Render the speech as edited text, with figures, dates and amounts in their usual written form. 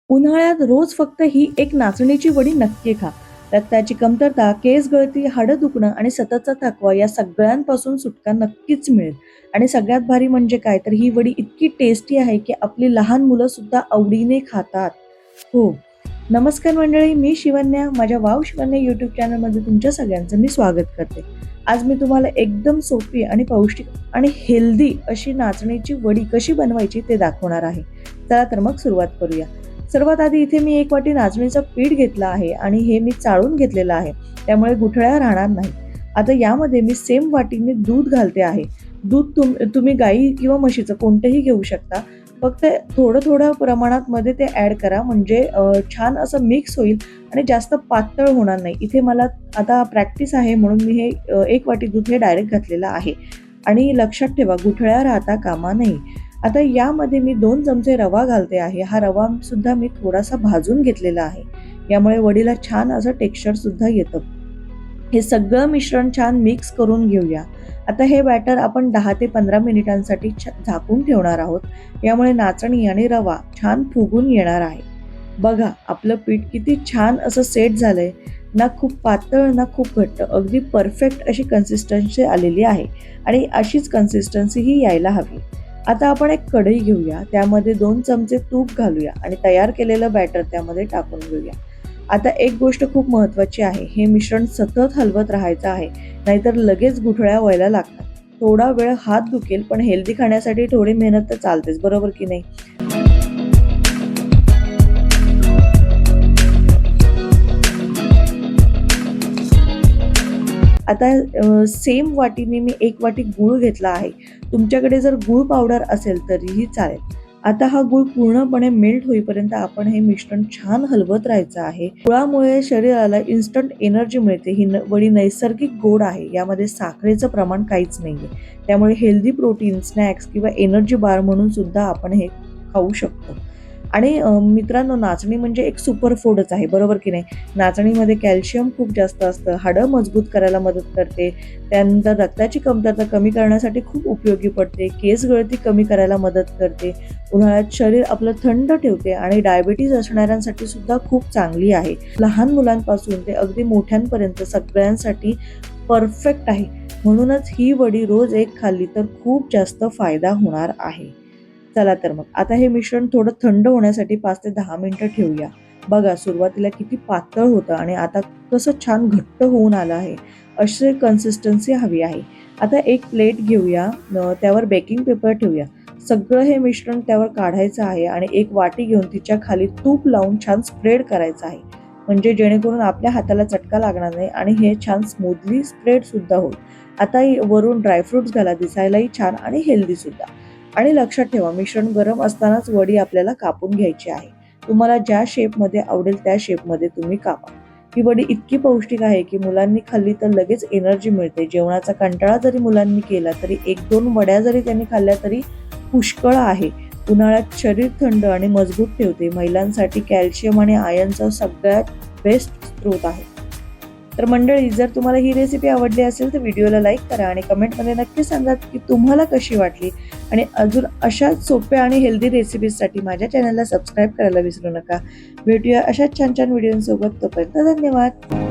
उन्हाळ्यात रोज फक्त ही एक नाचणीची वडी नक्की खा. रक्ताची कमतरता, केस गळती, हाडं दुखणं आणि सततचा थकवा या सगळ्यांपासून सुटका नक्कीच मिळेल. आणि सगळ्यात भारी म्हणजे काय तर ही वडी इतकी टेस्टी आहे की आपली लहान मुलं सुद्धा आवडीने खातात. हो. नमस्कार मंडळी, मी शिवन्या. माझ्या वाव शिवन्या युट्यूब चॅनलमध्ये तुमच्या सगळ्यांचं मी स्वागत करते. आज मी तुम्हाला एकदम सोपी आणि पौष्टिक आणि हेल्दी अशी नाचणीची वडी कशी बनवायची ते दाखवणार आहे. चला तर मग सुरुवात करूया. सर्वात आधी इथे मी 1 वाटी नाचणीचं पीठ घेतलं आहे आणि हे मी चाळून घेतलेलं आहे, त्यामुळे गुठळ्या राहणार नाही. आता यामध्ये मी सेम वाटीने दूध घालते आहे. दूध तुम्ही गाई किंवा म्हशीचं कोणतंही घेऊ शकता. फक्त थोडं थोडं प्रमाणात मध्ये ते ॲड करा, म्हणजे छान असं मिक्स होईल आणि जास्त पातळ होणार नाही. इथे मला आता प्रॅक्टिस आहे म्हणून मी हे 1 वाटी दूध हे डायरेक्ट घातलेलं आहे. आणि लक्षात ठेवा, गुठळ्या राहता कामा नये. आता यामध्ये मी 2 चमचे रवा घालते आहे. हा रवा सुद्धा मी थोडासा भाजून घेतलेला आहे. यामुळे वडीला छान असं टेक्स्चर सुद्धा येतं. हे सगळं मिश्रण छान मिक्स करून घेऊया. आता हे बॅटर आपण 10 ते 15 मिनिटांसाठी झाकून ठेवणार आहोत. यामुळे नाचणी आणि रवा छान फुगून येणार आहे. बघा, आपलं पीठ किती छान असं सेट झालंय. ना खूप पातळ ना खूप घट्ट, अगदी परफेक्ट अशी कन्सिस्टन्सी आलेली आहे. आणि अशीच कन्सिस्टन्सी ही यायला हवी. आता आपण एक कढई घेऊया, त्यामध्ये 2 चमचे तूप घालूया आणि तयार केलेलं बॅटर त्यामध्ये टाकून घेऊया. आता एक गोष्ट खूप महत्त्वाची आहे, हे मिश्रण सतत हलवत राहायचं आहे, नाहीतर लगेच गुठळ्या व्हायला लागतात. थोडा वेळ हात दुखेल, पण हेल्दी खाण्यासाठी थोडी मेहनत तर चालतेच, बरोबर की नाही? आता सेम वाटीने मी 1 वाटी गूळ घेतला आहे. तुमच्याकडे जर गूळ पावडर असेल तरीही चालेल. आता हा गूळ पूर्णपणे मेल्ट होईपर्यंत आपण हे मिश्रण छान हलवत राहायचं आहे. गुळामुळे शरीराला इन्स्टंट एनर्जी मिळते. ही वडी नैसर्गिक गोड आहे. यामध्ये साखरेचं प्रमाण काहीच नाहीये. त्यामुळे हेल्दी प्रोटीन, स्नॅक्स किंवा एनर्जी बार म्हणून सुद्धा आपण हे खाऊ शकतो. आणि मित्रांनो, नाचणी म्हणजे एक सुपर फूडच आहे, बरोबर की नाही? नाचणीमध्ये कॅल्शियम खूप जास्त असतं. हाडं मजबूत करायला मदत करते. त्यानंतर रक्ताची कमतरता कमी करण्यासाठी खूप उपयोगी पडते. केस गळती कमी करायला मदत करते. उन्हाळ्यात शरीर आपलं थंड ठेवते आणि डायबिटीज असणाऱ्यांसाठी सुद्धा खूप चांगली आहे. लहान मुलांपासून ते अगदी मोठ्यांपर्यंत सगळ्यांसाठी परफेक्ट आहे. म्हणूनच ही वडी रोज एक खाल्ली तर खूप जास्त फायदा होणार आहे. चला तर मग आता हे मिश्रण थोडं थंड होण्यासाठी 5 ते 10 मिनिटं ठेवूया. बघा, सुरुवातीला किती पातळ होतं आणि आता कसं छान घट्ट होऊन आलं आहे. अशी कन्सिस्टन्सी हवी आहे. आता एक प्लेट घेऊया, त्यावर बेकिंग पेपर ठेवूया. सगळं हे मिश्रण त्यावर काढायचं आहे आणि एक वाटी घेऊन तिच्या खाली तूप लावून छान स्प्रेड करायचं आहे. म्हणजे जेणेकरून आपल्या हाताला चटका लागणार नाही आणि हे छान स्मूथली स्प्रेड सुद्धा होईल. आता वरून ड्रायफ्रुट्स घाला, दिसायलाही छान आणि हेल्दी सुद्धा. आणि लक्षात ठेवा, मिश्रण गरम असतानाच वडी आपल्याला कापून घ्यायची आहे. तुम्हाला ज्या शेपमध्ये आवडेल त्या शेपमध्ये तुम्ही कापा. ही वडी इतकी पौष्टिक आहे की मुलांनी खाल्ली तर लगेच एनर्जी मिळते. जेवणाचा कंटाळा जरी मुलांनी केला तरी 1-2 वड्या जरी त्यांनी खाल्ल्या तरी पुष्कळ आहे. उन्हाळ्यात शरीर थंड आणि मजबूत ठेवते. महिलांसाठी कॅल्शियम आणि आयर्नचा सगळ्यात बेस्ट स्रोत आहे. तर मंडळी, जर तुम्हाला ही रेसिपी आवडली असेल तर व्हिडिओला लाईक करा आणि कमेंटमध्ये नक्की सांगा की तुम्हाला कशी वाटली. आणि अजून अशाच सोप्या आणि हेल्दी रेसिपीजसाठी माझ्या चॅनलला सबस्क्राईब करायला विसरू नका. भेटूया अशाच छान छान व्हिडिओसोबत. तोपर्यंत धन्यवाद.